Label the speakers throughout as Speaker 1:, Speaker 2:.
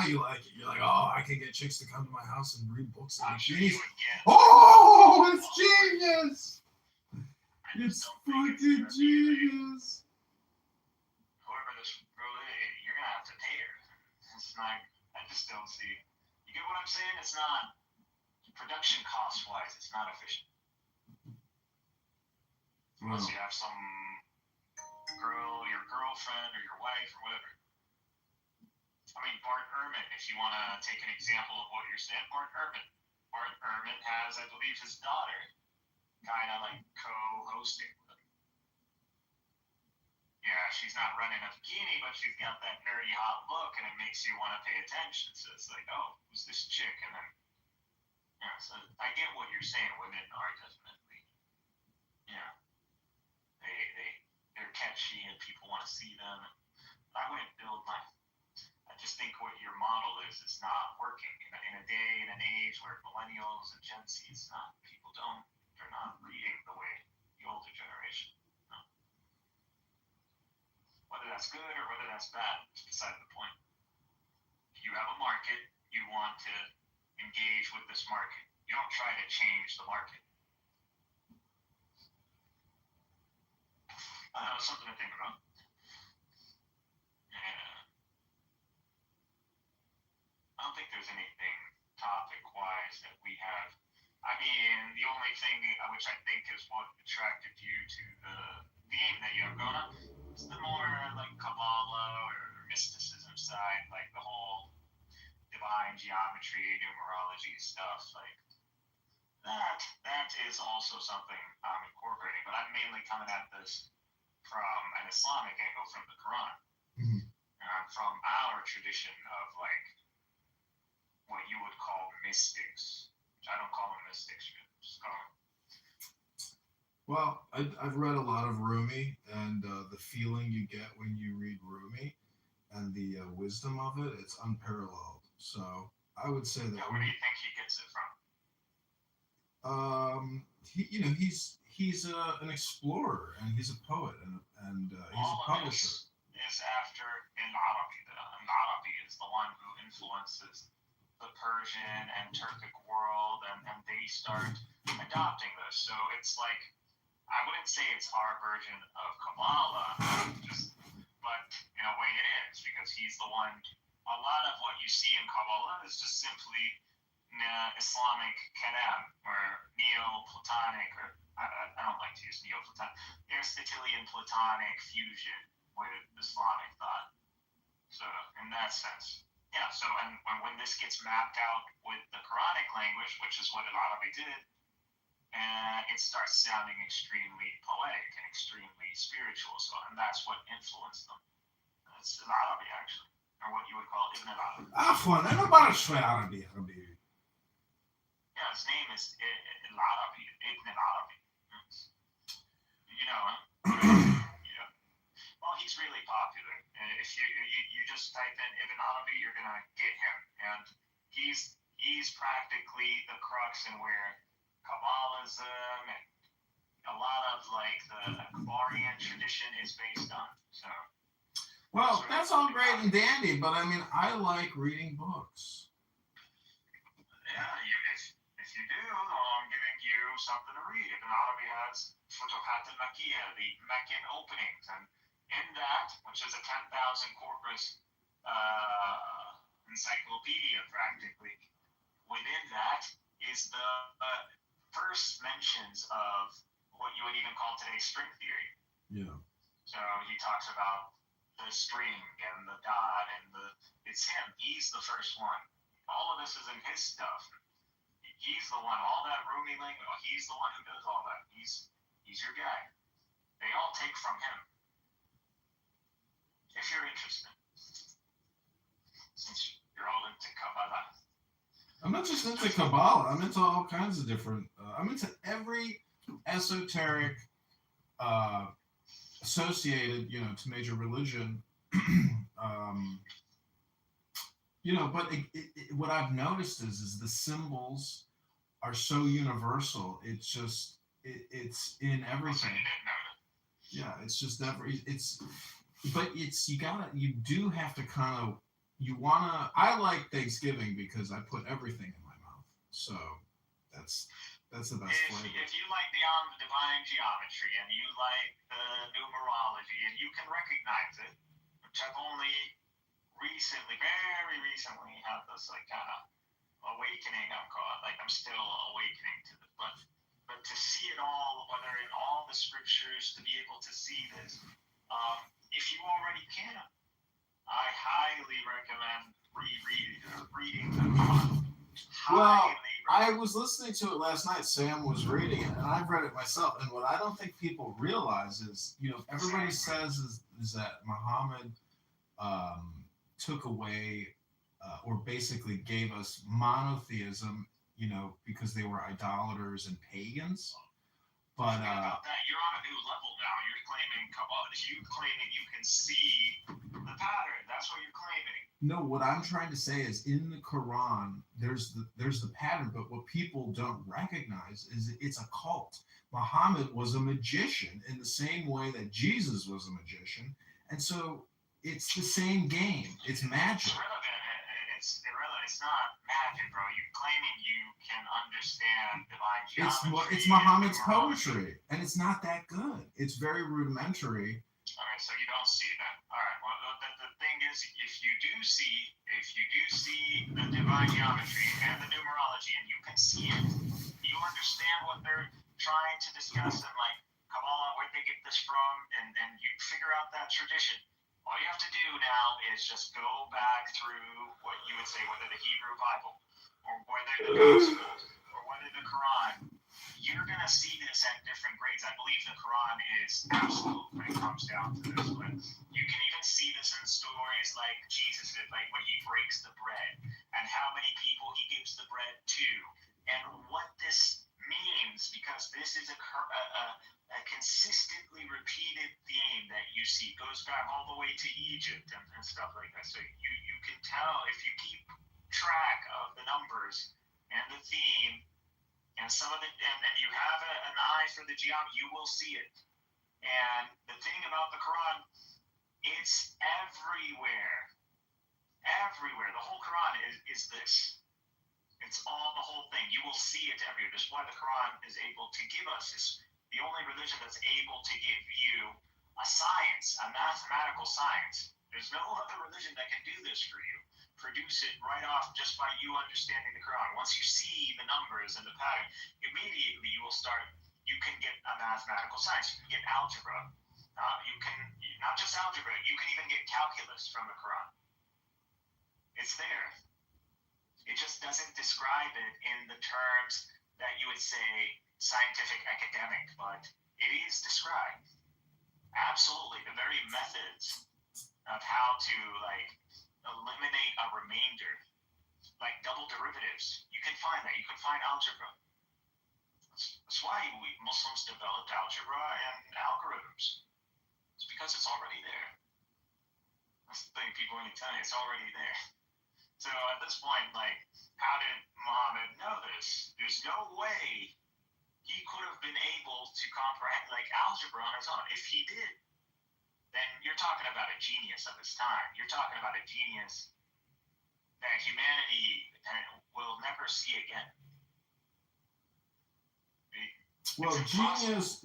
Speaker 1: you like it. You're like, oh, I can get chicks to come to my house and read books.
Speaker 2: I'm sure you would get.
Speaker 1: Oh, it's genius! It's fucking genius.
Speaker 2: Whoever this girl is, you're gonna have to pay her. It's not. I just don't see. You get what I'm saying? It's not production cost wise. It's not efficient. Unless you have some girl, your girlfriend or your wife or whatever. I mean, Bart Ehrman, if you want to take an example of what you're saying, Bart Ehrman has, I believe, his daughter kind of like co-hosting with him. Yeah, she's not running a bikini, but she's got that nerdy hot look, and it makes you want to pay attention. So it's like, oh, who's this chick? And then, yeah, so I get what you're saying. Women are definitely, yeah, they're catchy, and people want to see them. I wouldn't build my. I just think what your model is not working. In a day and an age where millennials and Gen Z, they're not reading the way the older generation. No. Whether that's good or whether that's bad, it's beside the point. If you have a market, you want to engage with this market. You don't try to change the market. I don't know, something to think about. I don't think there's anything topic-wise that we have. I mean, the only thing which I think is what attracted you to the game that you have going on is the more like Kabbalah or mysticism side, like the whole divine geometry, numerology stuff. Like that is also something I'm incorporating, but I'm mainly coming at this from an Islamic angle, from the Quran, from our tradition of like what you would call mystics, which I don't call them mystics. Just call them.
Speaker 1: Well, I've read a lot of Rumi, and the feeling you get when you read Rumi and the wisdom of it, it's unparalleled. So I would say that.
Speaker 2: Where do you think he gets it from?
Speaker 1: He's an explorer, and he's a poet, and he's a publisher.
Speaker 2: Is after Al-Arabi. Al-Arabi is the one who influences the Persian and Turkic world, and they start adopting this. So it's like, I wouldn't say it's our version of Kabbalah, but in a way it is, because he's the one. A lot of what you see in Kabbalah is just simply Islamic kalam, or Neoplatonic, or I don't like to use Neoplatonic, Aristotelian Platonic fusion with Islamic thought. So in that sense. Yeah, so and when this gets mapped out with the Quranic language, which is what Al-Arabi did, it starts sounding extremely poetic and extremely spiritual. So, and that's what influenced them. It's Al-Arabi, actually, or what you would call Ibn al-Arabi.
Speaker 1: أنا بعرف شوي عربي حبيبي.
Speaker 2: Yeah, his name is Al-Arabi, Ibn al-Arabi. You know, yeah. Well, he's really popular. If you just type in Ibn Arabi, you're gonna get him, and he's practically the crux in where Kabbalism and a lot of like the Akbarian tradition is based on. So,
Speaker 1: well, that's all great and dandy, but I mean, I like reading books.
Speaker 2: Yeah, if you do, I'm giving you something to read. Ibn Arabi has Futuhat al-Makkiyah, the Meccan openings, and in that, which is a 10,000 corpus encyclopedia practically, within that is the first mentions of what you would even call today string theory.
Speaker 1: Yeah.
Speaker 2: So he talks about the string and the dot and it's him. He's the first one. All of this is in his stuff. He's the one. All that Rumi lingo. He's the one who does all that. He's your guy. They all take from him. If you're interested, since you're all into Kabbalah.
Speaker 1: I'm not just into Kabbalah. I'm into all kinds of different. I'm into every esoteric associated, to major religion. But what I've noticed is the symbols are so universal. It's just it's in everything. Yeah, it's just you do have to kind of I like Thanksgiving because I put everything in my mouth. So that's that's the best flavor.
Speaker 2: If you like the divine geometry and you like the numerology and you can recognize it, which I've only recently, very recently, had this like kind of awakening. I'm called like I'm still awakening to this, but to see it all, whether in all the scriptures, to be able to see this, if you already can, I highly recommend reading the Quran.
Speaker 1: Well,
Speaker 2: Highly
Speaker 1: I
Speaker 2: recommend.
Speaker 1: was listening to it last night. Sam was reading it, and I've read it myself. And what I don't think people realize is, everybody says is that Muhammad um, took away or basically gave us monotheism, because they were idolaters and pagans. But
Speaker 2: Forget about that. You're on a new level now. You're claiming, come on, you claiming you can see the pattern. That's what you're claiming.
Speaker 1: no, what I'm trying to say is in the Quran, there's the pattern, but what people don't recognize is it's a cult. Muhammad was a magician in the same way that Jesus was a magician, and so it's the same game. It's magic.
Speaker 2: It's irrelevant. It's irrelevant. It's not magic, bro. You're claiming you can understand divine geometry.
Speaker 1: It's Muhammad's poetry, and it's not that good. It's very rudimentary.
Speaker 2: All right, so you don't see that. All right. Well, the thing is, if you do see the divine geometry and the numerology, and you can see it, you understand what they're trying to discuss, and like Kabbalah, where they get this from, and you figure out that tradition. All you have to do now is just go back through what you would say, whether the Hebrew Bible, or whether the Gospels, or whether the Quran, you're going to see this at different grades. I believe the Quran is absolute when it comes down to this, but you can even see this in stories like Jesus, like when he breaks the bread, and how many people he gives the bread to, and what this means, because this is a consistently repeated theme that you see. It goes back all the way to Egypt and stuff like that. So you can tell if you keep track of the numbers and the theme and some of it, and you have an eye for the geometry, you will see it. And the thing about the Quran, it's everywhere. Everywhere. The whole Quran is this. It's all the whole thing. You will see it everywhere. That's why the Quran is able to give us this, the only religion that's able to give you a science, a mathematical science. There's no other religion that can do this for you. Produce it right off just by you understanding the Quran. Once you see the numbers and the pattern, immediately you can get a mathematical science. You can get algebra. You can, not just algebra, you can even get calculus from the Quran. It's there. It just doesn't describe it in the terms that you would say scientific, academic, but it is described. Absolutely, the very methods of how to eliminate a remainder, like double derivatives. You can find that. You can find algebra. That's why Muslims developed algebra and algorithms. It's because it's already there. That's the thing people need to tell you. It's already there. So at this point, how did Muhammad know this? There's no way he could have been able to comprehend algebra on his own. If he did, then you're talking about a genius of his time. You're talking about a genius that humanity will never see again.
Speaker 1: Well, genius.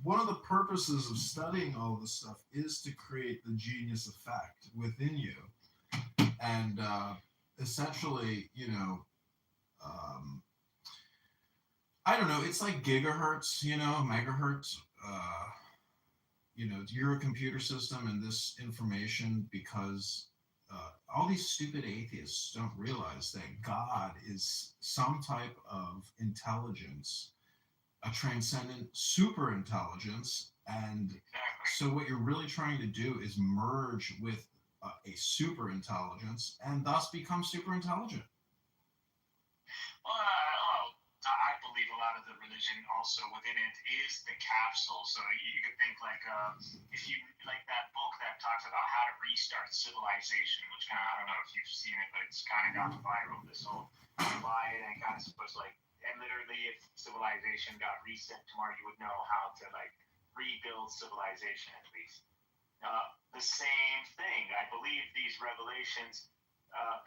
Speaker 1: One of the purposes of studying all this stuff is to create the genius effect within you. And essentially, I don't know. It's like gigahertz, megahertz. You're a computer system, and this information, because all these stupid atheists don't realize that God is some type of intelligence, a transcendent super intelligence, and so what you're really trying to do is merge with a super intelligence and thus become super intelligent.
Speaker 2: Well, I believe a lot of the religion also within it is the capsule. So you could think if you like that book that talks about how to restart civilization, which kind of, I don't know if you've seen it, but it's kind of gone viral. This whole buy it and kind of supposed and literally if civilization got reset tomorrow, you would know how to rebuild civilization at least. The same thing. I believe these revelations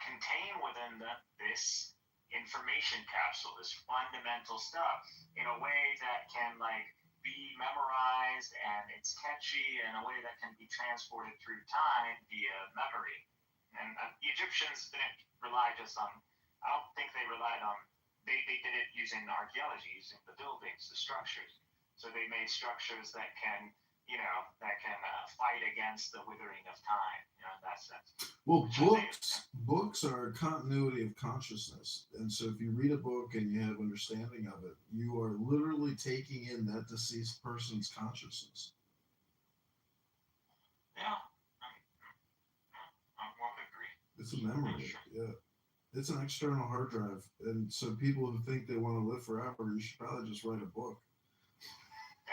Speaker 2: contain within this information capsule, this fundamental stuff, in a way that can like be memorized and it's catchy in a way that can be transported through time via memory. And the Egyptians didn't rely just on. I don't think they relied on. They did it using archaeology, using the buildings, the structures. So they made structures that can fight against the withering of time, in that sense.
Speaker 1: Well,
Speaker 2: Which I think,
Speaker 1: books are a continuity of consciousness, and so if you read a book and you have understanding of it, you are literally taking in that deceased person's consciousness.
Speaker 2: yeah, I won't agree.
Speaker 1: It's a memory.
Speaker 2: Sure.
Speaker 1: Yeah, it's an external hard drive, and so people who think they want to live forever, you should probably just write a book.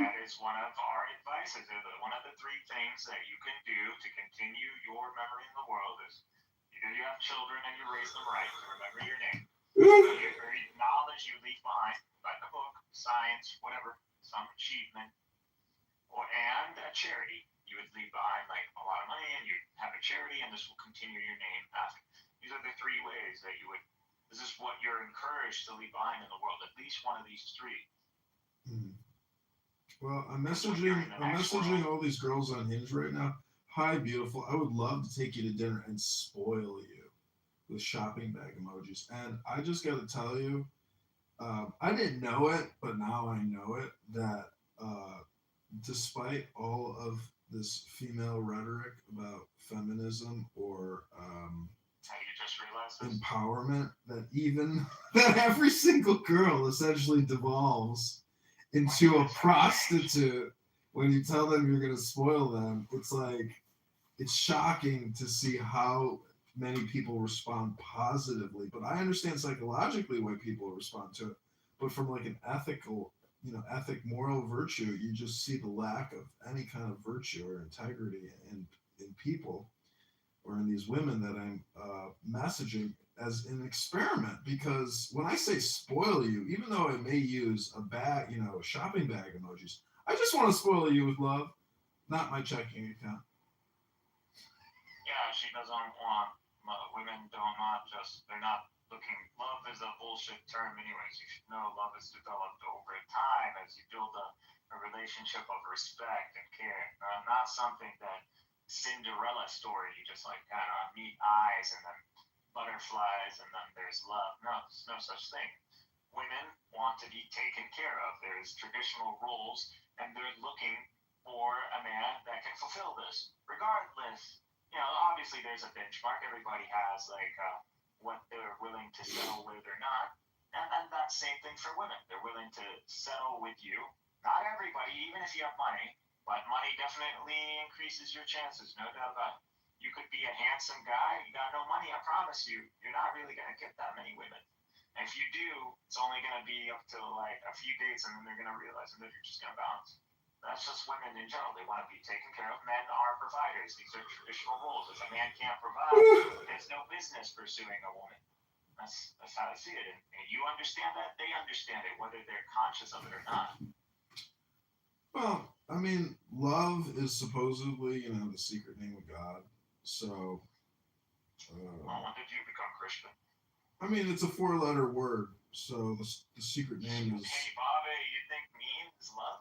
Speaker 2: That is one of our advices. One of the three things that you can do to continue your memory in the world is either you have children and you raise them right to remember your name, or knowledge you leave behind, like a book, science, whatever, some achievement, and a charity. You would leave behind like a lot of money, and you have a charity, and this will continue your name after. These are the three ways that you would. This is what you're encouraged to leave behind in the world. At least one of these three.
Speaker 1: Hmm. Well, I'm messaging all these girls on Hinge right now. Hi, beautiful. I would love to take you to dinner and spoil you with shopping bag emojis. And I just got to tell you, I didn't know it, but now I know it that uh, despite all of this female rhetoric about feminism or
Speaker 2: How you just realized this?
Speaker 1: empowerment, that even that every single girl essentially devolves into a prostitute when you tell them you're going to spoil them. It's like it's shocking to see how many people respond positively, but I understand psychologically why people respond to it. But from like an ethical, moral virtue, you just see the lack of any kind of virtue or integrity in people or in these women that I'm messaging as an experiment. Because when I say spoil you, even though I may use a bag, shopping bag emojis, I just want to spoil you with love, not my checking account.
Speaker 2: Yeah, she doesn't want women don't not just they're not looking. Love is a bullshit term, anyways. You should know love is developed over time as you build a relationship of respect and care. Not something that Cinderella story. You just like kind of meet eyes and then butterflies and then there's love. No, there's no such thing. Women want to be taken care of. There's traditional roles, and they're looking for a man that can fulfill this, regardless. Obviously there's a benchmark. Everybody has like what they're willing to settle with or not, and that same thing for women. They're willing to settle with you. Not everybody, even if you have money, but money definitely increases your chances, no doubt about it. You could be a handsome guy, you got no money. I promise you, you're not really gonna get that many women. And if you do, it's only gonna be up to like a few dates, and then they're gonna realize, and then you're just gonna bounce. That's just women in general. They want to be taken care of. Men are providers. These are traditional roles. If a man can't provide, he has no business pursuing a woman. That's how I see it. And you understand that, they understand it, whether they're conscious of it or not.
Speaker 1: Well, I mean, love is supposedly, the secret name of God. So,
Speaker 2: Well, when did you become Christian?
Speaker 1: I mean, it's a four-letter word. So the secret name is.
Speaker 2: Hey, Bobby, you think means love?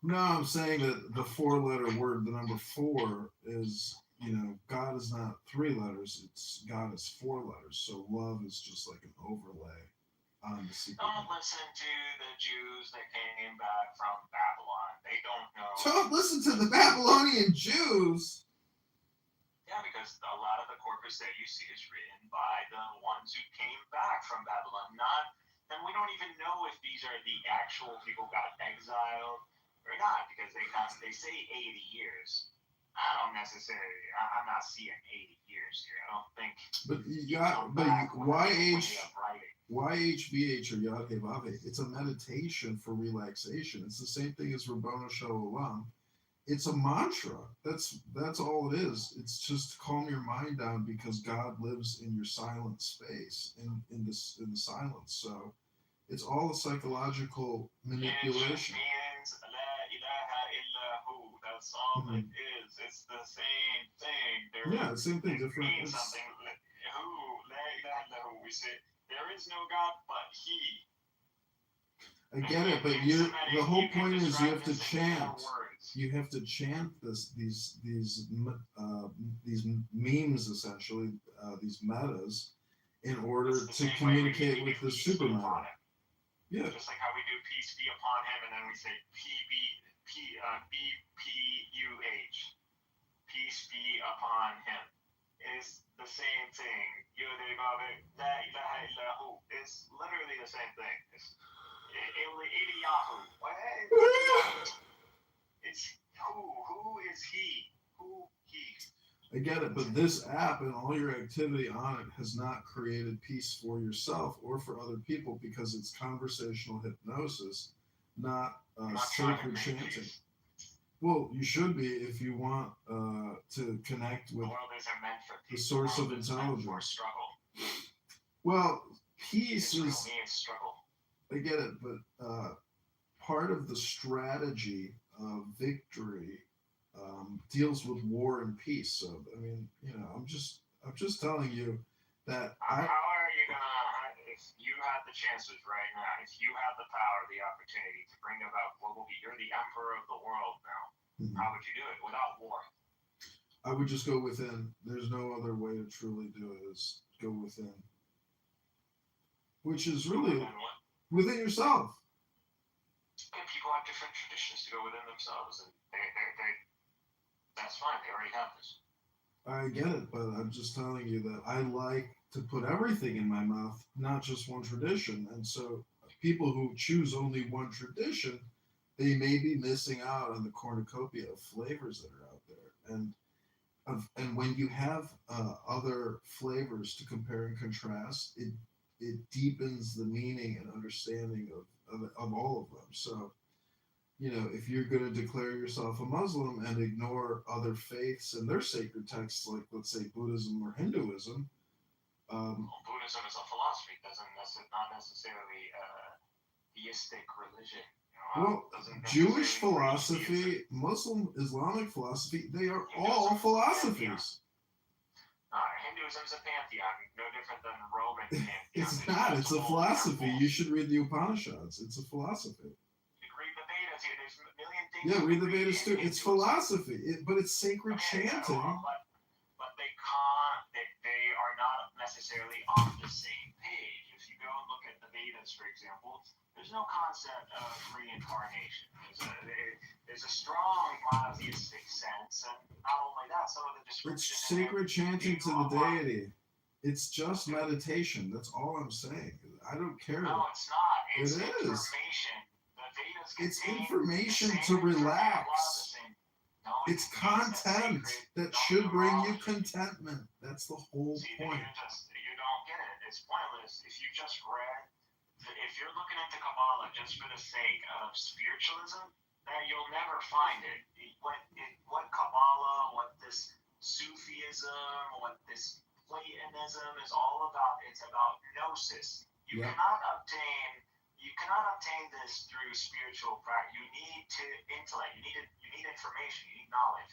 Speaker 1: No, I'm saying that the four-letter word, the number four, is, God is not three letters. It's God is four letters. So love is just like an overlay on the secret.
Speaker 2: Don't listen to the Jews that came back from Babylon. They don't know.
Speaker 1: Don't listen to the Babylonian Jews.
Speaker 2: Yeah, because a lot of the corpus that you see is written by the ones who came back from Babylon. And we don't even know if these are the actual people who got exiled or not, because they say 80 years. I don't necessarily. I'm not seeing 80 years here. I don't think.
Speaker 1: YHVH or Yad Vave, it's a meditation for relaxation. It's the same thing as Rabbono Shalom. It's a mantra. That's all it is. It's just to calm your mind down because God lives in your silent space, in the silence. So it's all a psychological manipulation.
Speaker 2: It means La ilaha illahu. That's all it is. It's the same thing.
Speaker 1: Yeah, the same thing, different.
Speaker 2: Means something. We say there is no God but He.
Speaker 1: I get it, but the whole point is you have to chant. You have to chant these memes essentially, these metas, in order to communicate with the super meta. Yeah.
Speaker 2: Just like how we do peace be upon him, and then we say BPUH, peace be upon him. Is the same thing. It's literally the same thing. It's Eliyahu. It's who is he? Who he?
Speaker 1: I get it, but this app and all your activity on it has not created peace for yourself or for other people because it's conversational hypnosis, not sacred chanting. Well, you should be if you want to connect with the source of intelligence. Well, peace is. I get it, but part of the strategy of victory deals with war and peace. So I mean, I'm just telling you that.
Speaker 2: How are you gonna? If you had the chances right now, if you had the power, the opportunity to bring about global peace, you're the emperor of the world now. Mm-hmm. How would you do it without war?
Speaker 1: I would just go within. There's no other way to truly do it. Is go within, which is really within yourself.
Speaker 2: Yeah, people have different traditions to go within themselves, and they that's fine. They already have this.
Speaker 1: I get it, but I'm just telling you that I like to put everything in my mouth, not just one tradition. And so people who choose only one tradition, they may be missing out on the cornucopia of flavors that are out there. And when you have other flavors to compare and contrast, it deepens the meaning and understanding of all of them. So, if you're going to declare yourself a Muslim and ignore other faiths and their sacred texts, like, let's say, Buddhism or Hinduism.
Speaker 2: Buddhism is a philosophy, not necessarily a theistic religion.
Speaker 1: Well, Jewish philosophy, Muslim, Islamic philosophy, they are all philosophies.
Speaker 2: Hinduism is a pantheon, no different than Roman pantheon.
Speaker 1: It's not. It's a philosophy. You should read the Upanishads. It's a philosophy. Yeah, read the Vedas too. It's philosophy, but it's sacred chanting.
Speaker 2: But they are not necessarily on the same page. If you go and look at the Vedas, for example, there's no concept of reincarnation. There's a strong monotheistic sense, and not only that, some of the descriptions.
Speaker 1: It's sacred chanting to the deity. It's just meditation. That's all I'm saying. I don't care.
Speaker 2: No, it's not. It's
Speaker 1: information. It's information to relax. It's content that should bring you contentment. That's the whole point.
Speaker 2: You don't get it. It's pointless. If you just read, if you're looking into Kabbalah just for the sake of spiritualism, then you'll never find it. What Kabbalah, what this Sufism, what this Platonism is all about, it's about gnosis. You cannot obtain this through spiritual practice. You need intellect. You need information. You need knowledge.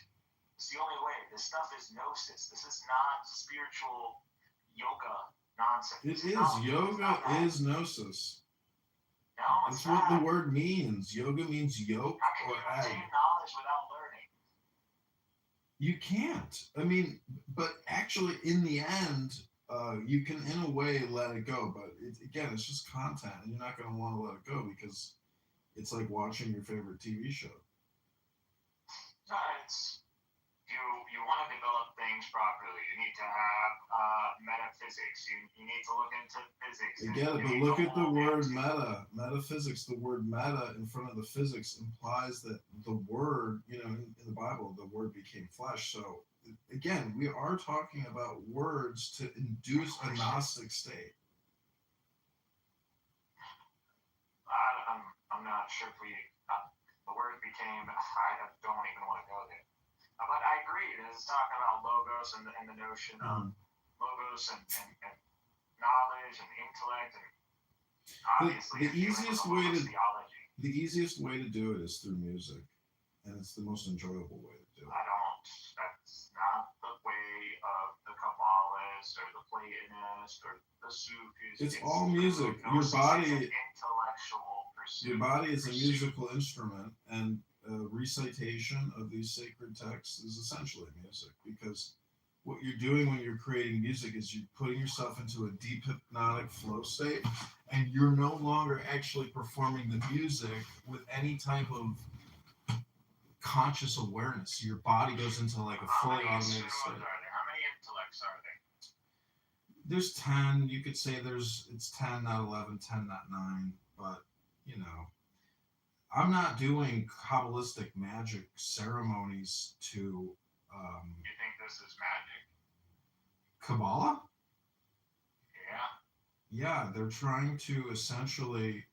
Speaker 2: It's the only way. This stuff is gnosis. This is not spiritual yoga nonsense.
Speaker 1: Yoga is gnosis.
Speaker 2: No,
Speaker 1: that's what the word means. Yoga means yoke
Speaker 2: or egg. How can you obtain knowledge without learning?
Speaker 1: You can't. I mean, but actually, in the end, you can, in a way, let it go. But it's just content, and you're not going to want to let it go because it's like watching your favorite TV show.
Speaker 2: No, you want to develop things properly. You need to have metaphysics. You need to look into physics.
Speaker 1: I get it, but look at the word metaphysics. The word meta in front of the physics implies that the word, in the Bible, the word became flesh. So again, we are talking about words to induce a Gnostic state.
Speaker 2: I'm not sure if the word became, I don't even want to go there. But I agree, it's talking about logos and the notion of logos and knowledge and intellect. And obviously,
Speaker 1: the easiest way to do it is through music. And it's the most enjoyable way to do it.
Speaker 2: That's not the way of the Kabbalists Buddhist or the Platonist or the Sufis.
Speaker 1: It's
Speaker 2: It's
Speaker 1: all music. Your
Speaker 2: gnosis is an
Speaker 1: body,
Speaker 2: intellectual
Speaker 1: your
Speaker 2: pursuit.
Speaker 1: body is a musical instrument, and recitation of these sacred texts is essentially music, because what you're doing when you're creating music is you're putting yourself into a deep hypnotic flow state, and you're no longer actually performing the music with any type of conscious awareness. Your body goes into like a
Speaker 2: How
Speaker 1: fully
Speaker 2: many
Speaker 1: automated
Speaker 2: instruments
Speaker 1: state.
Speaker 2: are there? How many intellects are there?
Speaker 1: There's 10. You could say it's 10, not 11, 10, not 9. But, you know, I'm not doing Kabbalistic magic ceremonies to
Speaker 2: You think this is magic?
Speaker 1: Kabbalah.
Speaker 2: Yeah.
Speaker 1: Yeah, they're trying to essentially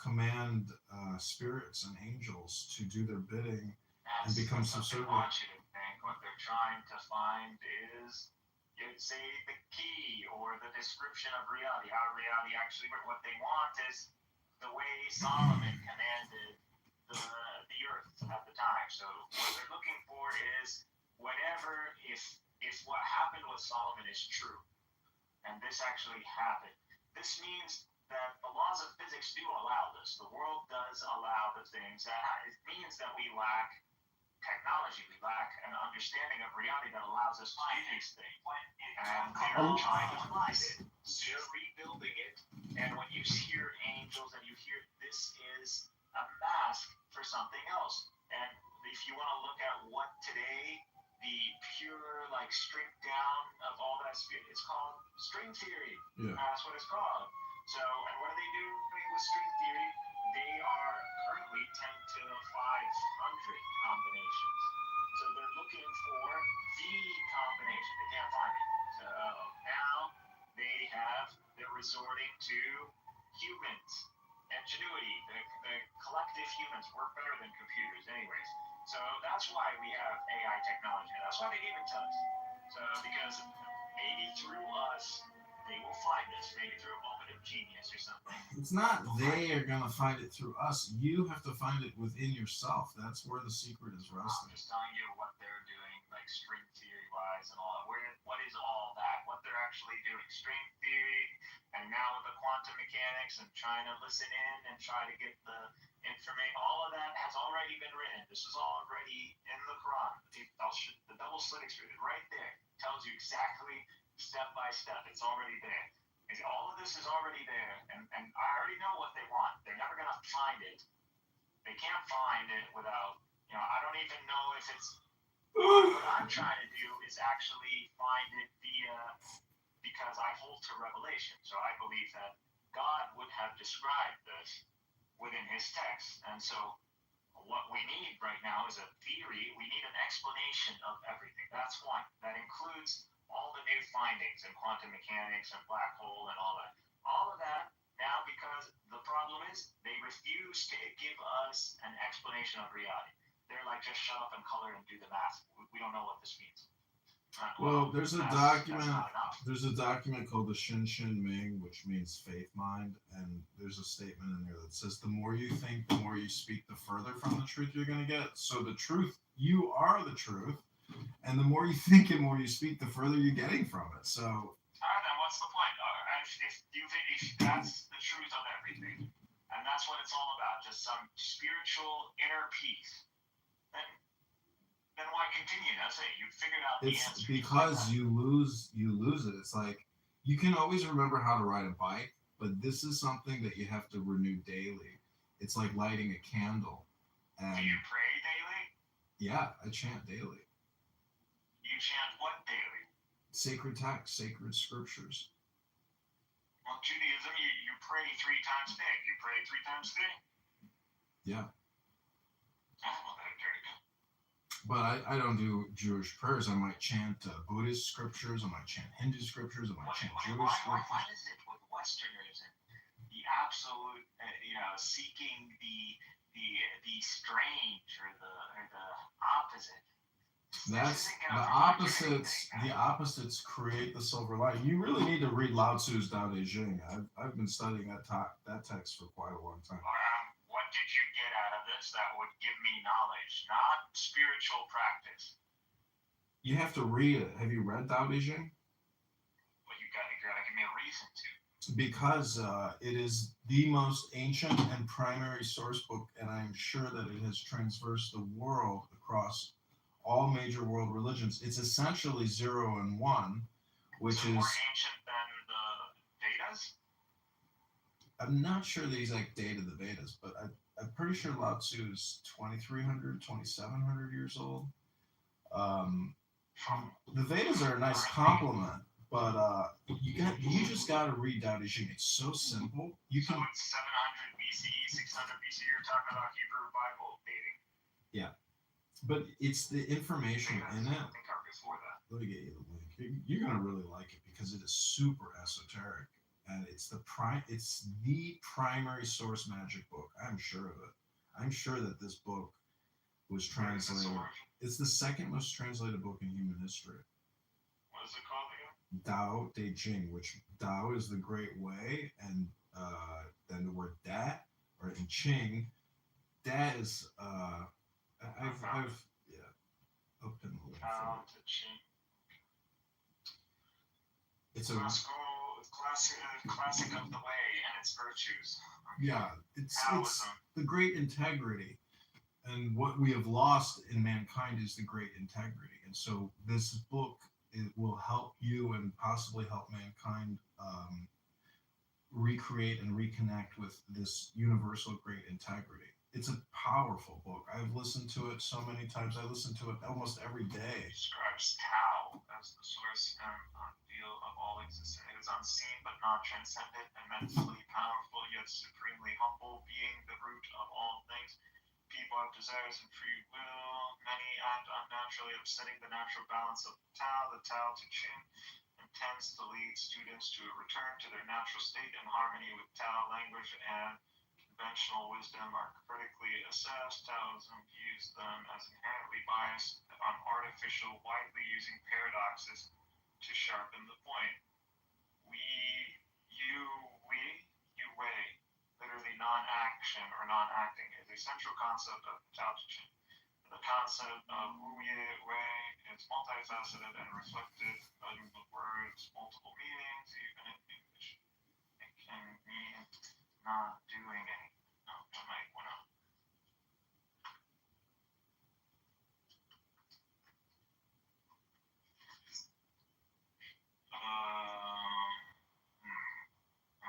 Speaker 1: command spirits and angels to do their bidding and become
Speaker 2: That's what they
Speaker 1: subservient.
Speaker 2: want you to think. What they're trying to find is, you'd say, the key or the description of reality, how reality actually works. What they want is the way Solomon commanded the earth at the time. So what they're looking for is whenever, if what happened with Solomon is true, and this actually happened, this means that the laws of physics do allow this. The world does allow the things. It means that we lack technology, we lack an understanding of reality that allows us to do these things. And they're trying to find it. They're rebuilding it. And when you hear angels and you hear, this is a mask for something else. And if you want to look at what today, the pure, like, stripped down of all that spirit, it's called string theory.
Speaker 1: Yeah.
Speaker 2: That's what it's called. So, and what do they do with string theory? They are currently 10 to the 500 combinations. So they're looking for the combination. They can't find it. So now they're resorting to humans, ingenuity. The collective humans work better than computers, anyways. So that's why we have AI technology. That's why they gave it to us. So because maybe through us, they will find us. Maybe through a moment of genius or something.
Speaker 1: It's not they are going to find it through us. You have to find it within yourself. That's where the secret is
Speaker 2: I'm
Speaker 1: resting.
Speaker 2: just telling you what they're doing, like string theory wise and all that. What is all that? What they're actually doing? String theory, and now with the quantum mechanics and trying to listen in and try to get the information. All of that has already been written. This is already in the Quran. The double slit extruded right there tells you exactly step by step. It's already there. All of this is already there, and I already know what they want. They're never gonna find it. They can't find it without, I don't even know if it's. What I'm trying to do is actually find it because I hold to revelation. So I believe that God would have described this within his text. And so what we need right now is a theory. We need an explanation of everything. That's one. That includes all the new findings in quantum mechanics and black hole and all that. All of that now, because the problem is they refuse to give us an explanation of reality. They're like, just shut up and color and do the math. We don't know what this means.
Speaker 1: Well, there's a document. There's a document called the Shin Ming, which means faith mind, and there's a statement in there that says, "The more you think, the more you speak, the further from the truth you're going to get." So the truth, you are the truth, and the more you think and more you speak, the further you're getting from it. So.
Speaker 2: All right, then what's the point? If that's the truth of everything, and that's what it's all about, just some spiritual inner peace, then why continue? That's it. You figured out the answer.
Speaker 1: It's because you lose it. It's like you can always remember how to ride a bike, but this is something that you have to renew daily. It's like lighting a candle. And
Speaker 2: do you pray daily?
Speaker 1: Yeah, I chant daily.
Speaker 2: You chant what daily?
Speaker 1: Sacred texts, sacred scriptures.
Speaker 2: Well, Judaism, you pray 3 times a day. You pray 3 times a day?
Speaker 1: Yeah.
Speaker 2: Oh, well, very good.
Speaker 1: But I don't do Jewish prayers. I might chant Buddhist scriptures. I might chant Hindu scriptures. I might chant Jewish scriptures.
Speaker 2: Why is it with Westerners and the absolute, seeking the strange or the opposite?
Speaker 1: That's the opposites. The opposites create the silver lining. You really need to read Lao Tzu's Tao Te Ching. I've been studying that text for quite a long time.
Speaker 2: What did you get out of this that would give me knowledge, not spiritual practice?
Speaker 1: You have to read it. Have you read Tao Te Ching?
Speaker 2: gotta give me a reason to.
Speaker 1: Because it is the most ancient and primary source book, and I'm sure that it has transversed the world across all major world religions. It's essentially 0 and 1, which
Speaker 2: So more
Speaker 1: is,
Speaker 2: ancient than the Vedas?
Speaker 1: I'm not sure the exact date of the Vedas, but I'm pretty sure Lao Tzu is 2,300, 2,700 years old. Um,
Speaker 2: From
Speaker 1: the Vedas are a nice compliment, but you just got to read Tao Te Ching. It's so simple. You
Speaker 2: so
Speaker 1: can,
Speaker 2: it's 700 BCE, 600 BCE. You're talking about Hebrew Bible dating.
Speaker 1: yeah, but it's the information in it.
Speaker 2: I think I'm before that.
Speaker 1: Let me get you the link. You're gonna really like it because it is super esoteric, and it's the primary source magic book. I'm sure of it. I'm sure that this book was
Speaker 2: Where is this
Speaker 1: translated.
Speaker 2: origin?
Speaker 1: It's the second most translated book in human history.
Speaker 2: What is it called again?
Speaker 1: Tao Te Ching, which Tao is the great way, and then the word Dat or in Ching, Dat is I've yeah, I'll pin the link for
Speaker 2: Tao
Speaker 1: it.
Speaker 2: Te Ching.
Speaker 1: It's a
Speaker 2: classic of the way and its virtues.
Speaker 1: yeah, it's
Speaker 2: Taoism.
Speaker 1: the great integrity, and what we have lost in mankind is the great integrity. And so this book, it will help you and possibly help mankind recreate and reconnect with this universal great integrity. It's a powerful book. I've listened to it so many times. I listen to it almost every day.
Speaker 2: Describes Tao as the source and unfeel of all existence. It is unseen but not transcendent, immensely powerful yet supremely humble, being the root of all things. People have desires and free will. Many act unnaturally, upsetting the natural balance of the Tao Te Ching intends to lead students to a return to their natural state in harmony with Tao language and conventional wisdom are critically assessed. Taoism views them as inherently biased on artificial, widely using paradoxes to sharpen the point. We, you way, literally non-action or non-acting, is a central concept of Tao Te Ching. The concept of Wu Ye Wei is multifaceted and reflected in the words multiple meanings, even in English. It can mean not doing anything. No, I might want to.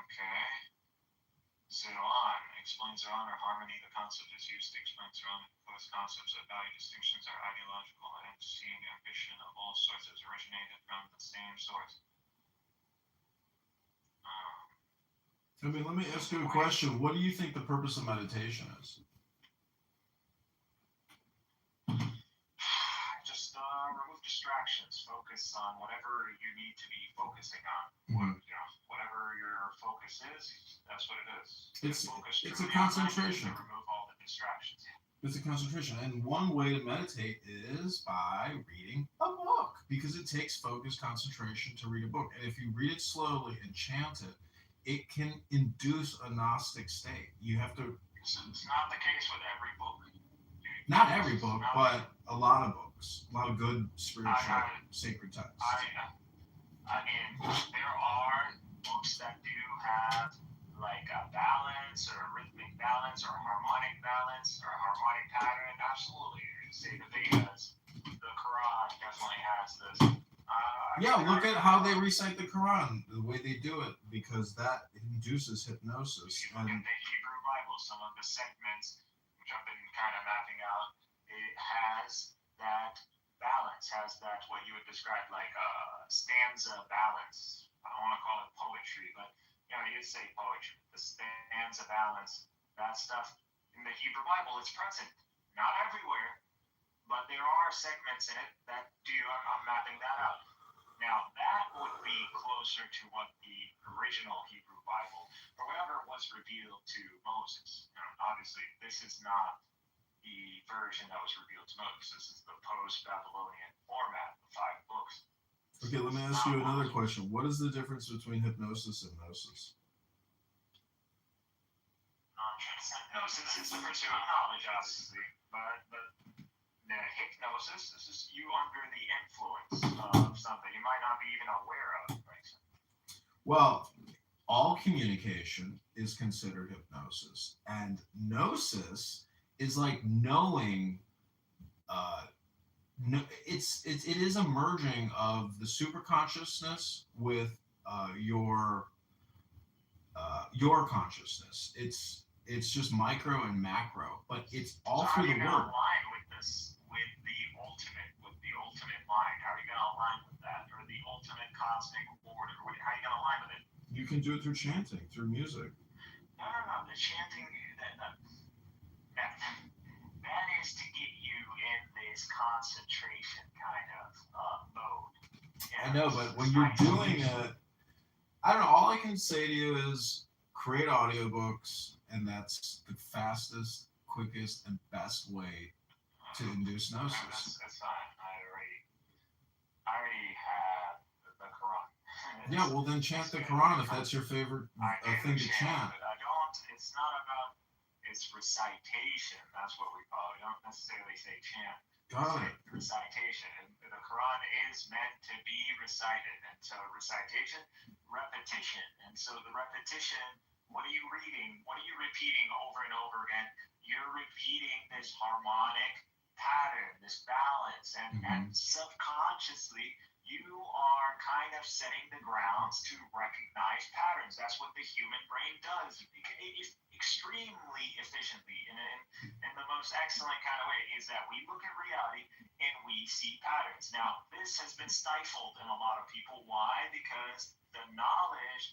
Speaker 2: Okay. Zeron explains Zeron or harmony. The concept is used to explain Zeron. Both concepts of value distinctions are ideological and seeing ambition of all sorts has originated from the same source.
Speaker 1: I mean, let me ask you a question. What do you think the purpose of meditation is?
Speaker 2: Just remove distractions. Focus on whatever you need to be focusing on.
Speaker 1: Mm-hmm.
Speaker 2: Whatever your focus is, that's what it is.
Speaker 1: It's a concentration.
Speaker 2: Remove all the distractions.
Speaker 1: It's a concentration, and one way to meditate is by reading a book, because it takes focused concentration to read a book. And if you read it slowly and chant it, it can induce a Gnostic state. You have to.
Speaker 2: It's not the case with every book.
Speaker 1: Not every book, but a lot of books, a lot of good spiritual, sacred texts.
Speaker 2: I mean, there are books that do have like a balance or a rhythmic balance or a harmonic balance or a harmonic pattern. Absolutely. Say the Vedas, the Quran definitely has this.
Speaker 1: Yeah, look at how they recite the Quran, the way they do it, because that induces hypnosis.
Speaker 2: If you look at the Hebrew Bible, some of the segments, which I've been kind of mapping out, it has that balance, has that what you would describe like a stanza balance. I don't want to call it poetry, but you'd say poetry. The stanza balance, that stuff in the Hebrew Bible, it's present. Not everywhere, but there are segments in it that do. I'm mapping that out. Now that would be closer to what the original Hebrew Bible, or whatever was revealed to Moses. Obviously, this is not the version that was revealed to Moses. This is the post-Babylonian format, the 5 books.
Speaker 1: Okay, let me ask you another question. What is the difference between hypnosis and gnosis?
Speaker 2: Gnosis is the pursuit of knowledge, obviously, but the hypnosis, this is you under the influence of something you might not be even aware of. Right?
Speaker 1: Well, all communication is considered hypnosis, and gnosis is like knowing. Uh, no, it is a merging of the superconsciousness with your consciousness. It's just micro and macro, but it's
Speaker 2: So
Speaker 1: all
Speaker 2: how
Speaker 1: through
Speaker 2: are you
Speaker 1: the
Speaker 2: going to
Speaker 1: word.
Speaker 2: align with this, with the ultimate mind? How are you going to align with that, or the ultimate cosmic order? How are you going to align with it?
Speaker 1: You can do it through chanting, through music.
Speaker 2: No, no, no. The chanting that, that is to get you in this concentration kind of mode.
Speaker 1: I
Speaker 2: Yeah,
Speaker 1: know,
Speaker 2: this,
Speaker 1: but when
Speaker 2: this
Speaker 1: you're doing
Speaker 2: isolation.
Speaker 1: it, I don't know. All I can say to you is create audiobooks, and that's the fastest, quickest, and best way to induce gnosis.
Speaker 2: That's fine. I already have the Quran.
Speaker 1: Yeah, well then chant
Speaker 2: It's
Speaker 1: the
Speaker 2: good.
Speaker 1: Quran if that's your favorite
Speaker 2: I do
Speaker 1: thing to
Speaker 2: chant,
Speaker 1: chant.
Speaker 2: but I don't. It's not about. It's recitation. That's what we call it. We don't necessarily say chant. We
Speaker 1: Got
Speaker 2: say
Speaker 1: it.
Speaker 2: recitation. And the Quran is meant to be recited, and so recitation, repetition, and so the repetition. What are you reading? What are you repeating over and over again? You're repeating this harmonic pattern, this balance, and
Speaker 1: Hmm.
Speaker 2: subconsciously you are kind of setting the grounds to recognize patterns. That's what the human brain does extremely efficiently in the most excellent kind of way is that we look at reality and we see patterns. Now, this has been stifled in a lot of people. Why? Because the knowledge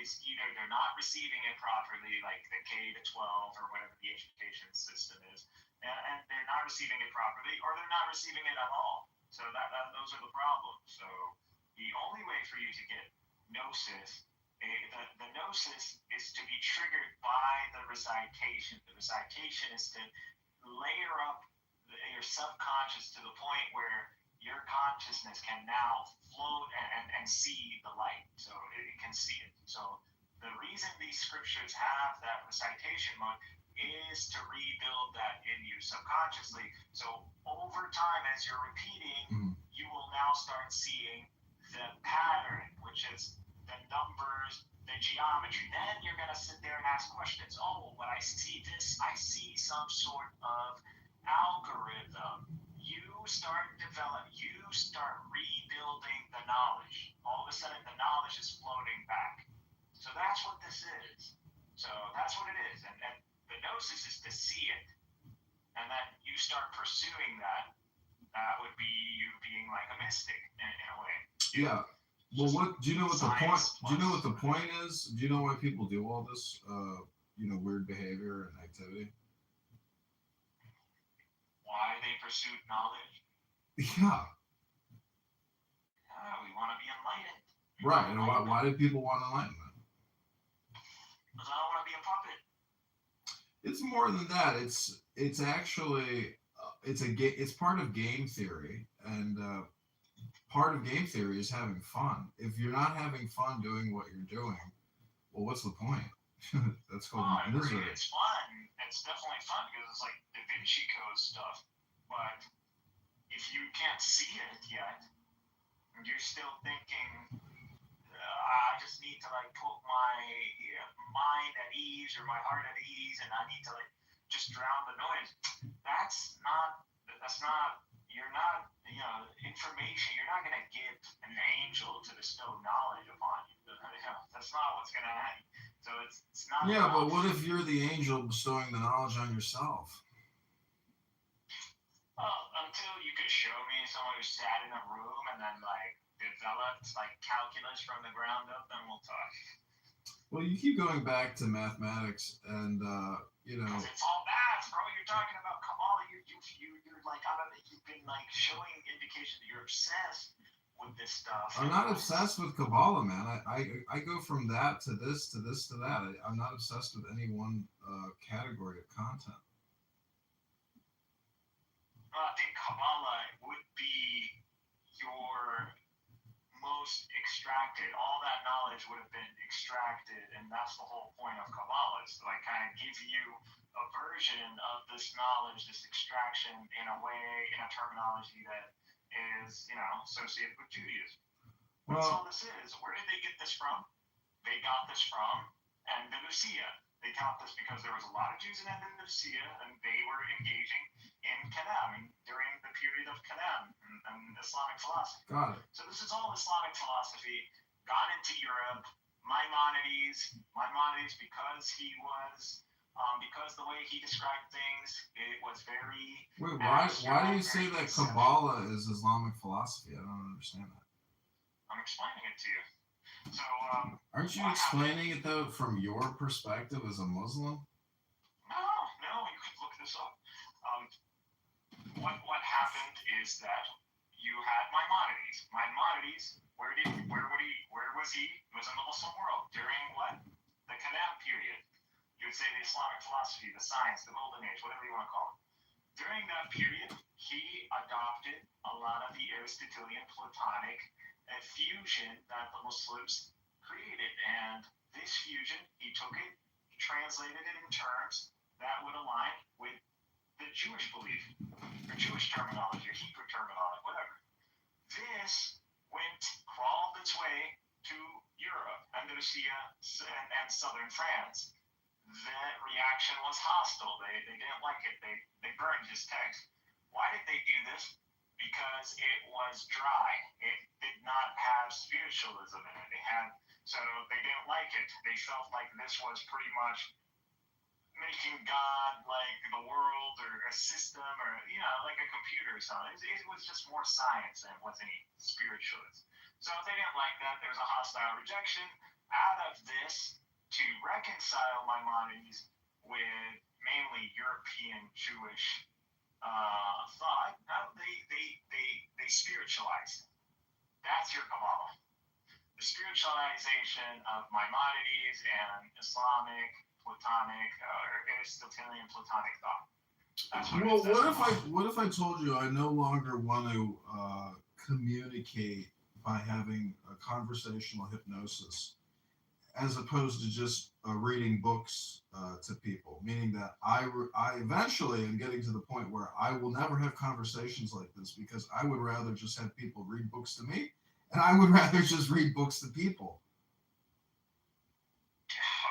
Speaker 2: is either they're not receiving it properly, like the K to 12 or whatever the education system is, and they're not receiving it properly, or they're not receiving it at all. So those are the problems. So the only way for you to get gnosis, the gnosis is to be triggered by the recitation. The recitation is to layer up your subconscious to the point where your consciousness can now float and see the light. So it can see it. So the reason these scriptures have that recitation mode is to rebuild that in you subconsciously. So over time, as you're repeating,
Speaker 1: Mm.
Speaker 2: you will now start seeing the pattern, which is the numbers, the geometry. Then you're going to sit there and ask questions. Oh, when I see this, I see some sort of algorithm. You start rebuilding the knowledge. All of a sudden, the knowledge is floating back. So that's what this is. So that's what it is. And the gnosis is to see it. And then you start pursuing that. That would be you being like a mystic in a way.
Speaker 1: Yeah. Well,
Speaker 2: Just
Speaker 1: what do you know? What the point?
Speaker 2: science
Speaker 1: Do you know what
Speaker 2: plus.
Speaker 1: the point is? Do you know why people do all this? Weird behavior and activity.
Speaker 2: Why they pursued knowledge?
Speaker 1: Yeah.
Speaker 2: We want to be enlightened.
Speaker 1: Right. And why do people want enlightenment?
Speaker 2: Because I don't want to be a puppet.
Speaker 1: It's more than that. It's actually it's part of game theory, and part of game theory is having fun. If you're not having fun doing what you're doing, well, what's the point? That's
Speaker 2: Oh,
Speaker 1: called
Speaker 2: I agree.
Speaker 1: misery.
Speaker 2: It's fun. It's definitely fun because it's like Da Vinci Code stuff. But if you can't see it yet, you're still thinking, I just need to like put my mind at ease or my heart at ease, and I need to like just drown the noise. That's not. That's not. You're not. Information. You're not gonna get an angel to bestow knowledge upon you. That's not what's gonna happen. So it's not
Speaker 1: Yeah, but
Speaker 2: enough.
Speaker 1: what if you're the angel bestowing the knowledge on yourself?
Speaker 2: Well, until you could show me someone who sat in a room and then like developed like calculus from the ground up, then we'll talk.
Speaker 1: Well, you keep going back to mathematics, and
Speaker 2: Because it's all math, bro. You're talking about Kabbalah. You're like, I don't know, you've been like showing indication that you're obsessed with this stuff.
Speaker 1: I'm not obsessed with Kabbalah, man. I go from that to this to this to that. I'm not obsessed with any one category of content.
Speaker 2: I think Kabbalah would be your most extracted. All that knowledge would have been extracted, and that's the whole point of Kabbalah is to like kind of give you a version of this knowledge, this extraction in a way, in a terminology that is, associated with Judaism. That's all
Speaker 1: Well,
Speaker 2: this is. Where did they get this from? they got this from Andalusia. They got this because there was a lot of Jews in Andalusia, and they were engaging in Kalam during the period of Kalam and Islamic philosophy.
Speaker 1: Got it.
Speaker 2: So this is all Islamic philosophy gone into Europe. Maimonides, because because the way he described things, it was very.
Speaker 1: Wait, why do you say that Kabbalah is Islamic philosophy? I don't understand that.
Speaker 2: I'm explaining it to you. So,
Speaker 1: aren't you explaining it though from your perspective as a Muslim?
Speaker 2: No, you could look this up. What happened is that you had Maimonides. Maimonides, where was he? He was in the Muslim world during what? The Kalam period. You would say the Islamic philosophy, the science, the golden age, whatever you want to call it. During that period, he adopted a lot of the Aristotelian Platonic fusion that the Muslims created. And this fusion, he took it, he translated it in terms that would align with the Jewish belief, or Jewish terminology, or Hebrew terminology, whatever. This crawled its way to Europe, Andalusia, and southern France. The reaction was hostile. They didn't like it. They burned his text. Why did they do this? Because it was dry. It did not have spiritualism in it. So they didn't like it. They felt like this was pretty much making God like the world or a system or like a computer or something. It was just more science than it was any spiritualism. So they didn't like that. There was a hostile rejection. Out of this, to reconcile Maimonides with mainly European Jewish thought, they spiritualized. That's your Kabbalah. The spiritualization of Maimonides and Islamic, Platonic, or Aristotelian Platonic thought.
Speaker 1: What if I told you I no longer want to communicate by having a conversational hypnosis, as opposed to just reading books to people, meaning that I eventually am getting to the point where I will never have conversations like this because I would rather just have people read books to me, and I would rather just read books to people.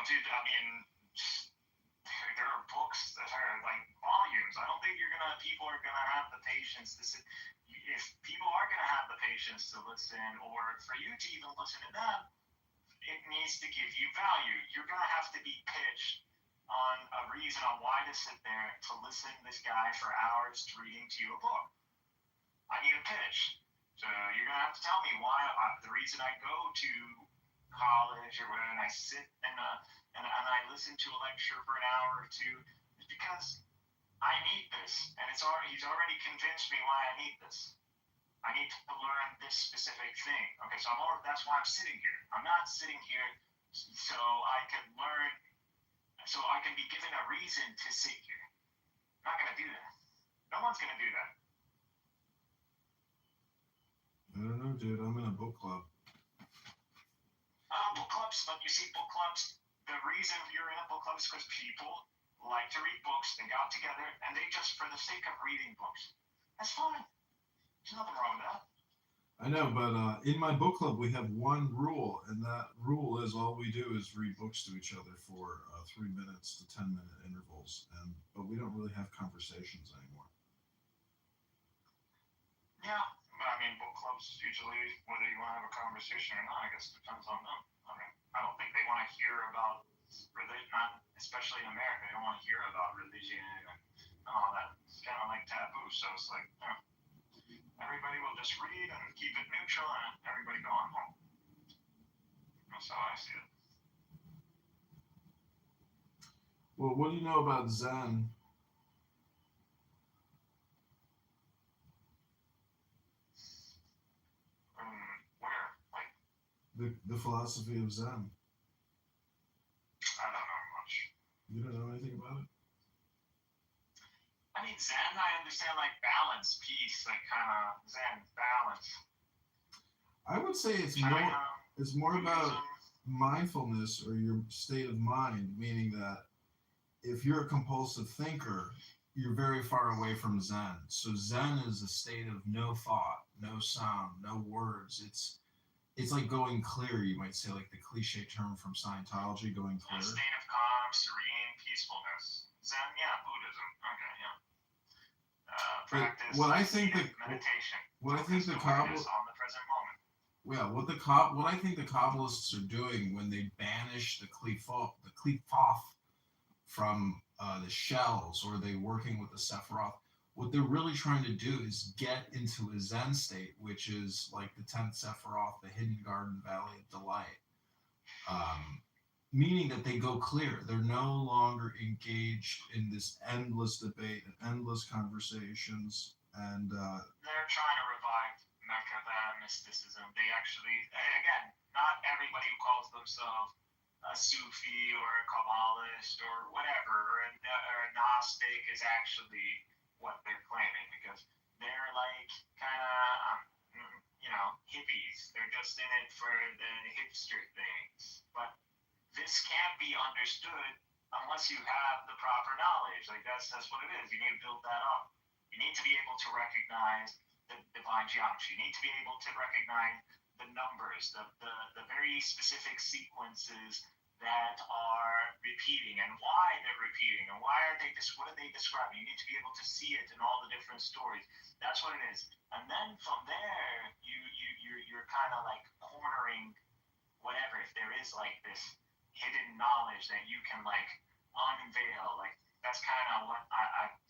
Speaker 2: Dude, I mean, there are books that are like volumes. I don't think people are gonna have the patience to sit. If people are gonna have the patience to listen, or for you to even listen to them, it needs to give you value. You're going to have to be pitched on a reason on why to sit there to listen to this guy for hours reading to you a book. I need a pitch. So you're going to have to tell me why the reason I go to college or whatever and I sit and I listen to a lecture for an hour or two is because I need this. And he's already convinced me why I need this. I need to learn this specific thing. Okay, so that's why I'm sitting here. I'm not sitting here so I can learn, so I can be given a reason to sit here. I'm not going to do that. No one's going to do that.
Speaker 1: I don't know, dude. I'm in a book club.
Speaker 2: Book clubs, but you see, book clubs, the reason you're in a book club is because people like to read books. They got together and they just, for the sake of reading books. That's fine. There's nothing wrong with that.
Speaker 1: I know, but in my book club, we have one rule, and that rule is all we do is read books to each other for 3 minutes to 10-minute intervals, but we don't really have conversations anymore.
Speaker 2: Yeah, but I mean, book clubs usually, whether you want to have a conversation or not, I guess depends on them. I mean, I don't think they want to hear about religion, especially in America. They don't want to hear about religion and all that. It's kind of like taboo, so it's like, everybody will just read and keep it neutral and everybody go on home. That's how I see it.
Speaker 1: Well, what do you know about Zen?
Speaker 2: Where? Like
Speaker 1: the philosophy of Zen.
Speaker 2: I don't know much.
Speaker 1: You don't know anything about it?
Speaker 2: I mean, Zen, I understand, like balance, peace, like kind of Zen, balance.
Speaker 1: I would say it's more about mindfulness or your state of mind, meaning that if you're a compulsive thinker, you're very far away from Zen. So Zen is a state of no thought, no sound, no words. it's like going clear. You might say, like the cliche term from Scientology, going
Speaker 2: A
Speaker 1: clear.
Speaker 2: state of calm, serene peacefulness. Zen, yeah, Buddhism. Okay, yeah.
Speaker 1: But
Speaker 2: Practice seated meditation,
Speaker 1: what I think
Speaker 2: focused
Speaker 1: the
Speaker 2: awareness
Speaker 1: Kabbalah,
Speaker 2: on the present moment.
Speaker 1: yeah, what I think the Kabbalists are doing when they banish the Qliphoth from the shells, or they working with the Sephiroth, what they're really trying to do is get into a Zen state, which is like the 10th Sephiroth, the hidden garden valley of delight. Um, Meaning that they go clear. They're no longer engaged in this endless debate and endless conversations. And
Speaker 2: They're trying to revive Mekka mysticism. They actually, again, not everybody who calls themselves a Sufi or a Kabbalist or whatever, or a Gnostic is actually what they're claiming, because they're like kind of, hippies. They're just in it for the hipster things. But this can't be understood unless you have the proper knowledge. Like that's what it is. You need to build that up. You need to be able to recognize the divine geometry. You need to be able to recognize the numbers, the very specific sequences that are repeating, and why they're repeating, and why are they what are they describing. You need to be able to see it in all the different stories. That's what it is. And then from there, you're kind of like cornering whatever, if there is like this hidden knowledge that you can like unveil, like that's kind of what I